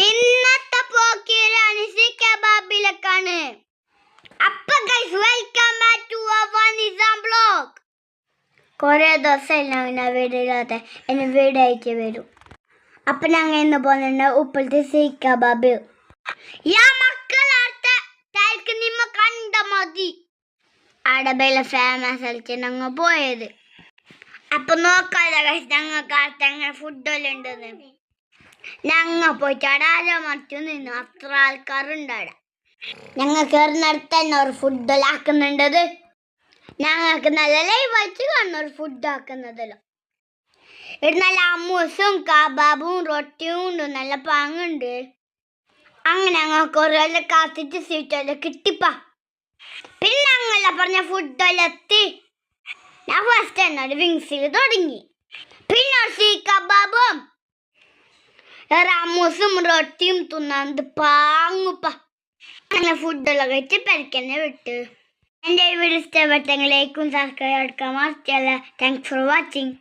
ഇന്നത്തെ പോക്കില് അനസി കബാബിലേക്കാണ്. അപ്പൊ guys, welcome back to our Nizam blog. കുറെ ദിവസമായി വീഡിയോയില്ലാത്ത എന്നെ വീഡിയോ അയച്ചു വരും. അപ്പൊ ഞങ്ങൾ ഇന്ന് പോകുന്നുണ്ട് ഉപ്പളത്തെ സീ കബാബ്. നിമ്മ കണ്ട മതി അടബയിലെ ഫേമസ് ആയിട്ട് ഞങ്ങൾ പോയത്. അപ്പൊ നോക്കാതെ ഗൈസ്, ഞങ്ങൾക്ക് ഫുഡെല്ലാം ഉണ്ടെന്ന്. ഞങ്ങൾ പോയിട്ട് അവിടെ മറ്റു നിന്ന് അത്ര ആൾക്കാരുണ്ട് അവിടെ. ഞങ്ങൾ കയറുന്നിടത്ത് തന്നെ ഒരു ഫുഡെല്ലാം ആക്കുന്നുണ്ടത്. ഞങ്ങൾക്ക് നല്ല ലൈവായിട്ട് കാണുന്ന ഒരു ഫുഡ് ആക്കുന്നതല്ലോ. ഇവിടെ നല്ല അമ്മൂസും കബാബും റൊട്ടിയും ഉണ്ട്, നല്ല പാങ്ങുണ്ട്. അങ്ങനെ ഞങ്ങൾ കുറേ കാത്തിട്ട് സീറ്റെല്ലാം കിട്ടിപ്പാ. പിന്നെ ഞങ്ങളെ പറഞ്ഞ ഫുഡെല്ലാം എത്തി. ഞാൻ ഫസ്റ്റ് എന്നോട് വിങ്സിൽ തുടങ്ങി, പിന്നെ സീ കബാബും റാമൂസും റൊട്ടിയും തിന്നാണ്ട് പാങ്ങുപ്പ. അങ്ങനെ ഫുഡെല്ലാം കഴിച്ച് പെരക്കന്നെ വിട്ട്. എൻ്റെ ഈ വീഡിയോ ഇഷ്ടപ്പെട്ടെങ്കിൽ ലൈക്കും സബ്സ്ക്രൈബ് എടുക്കാൻ മറക്കല്ല. Thanks for watching.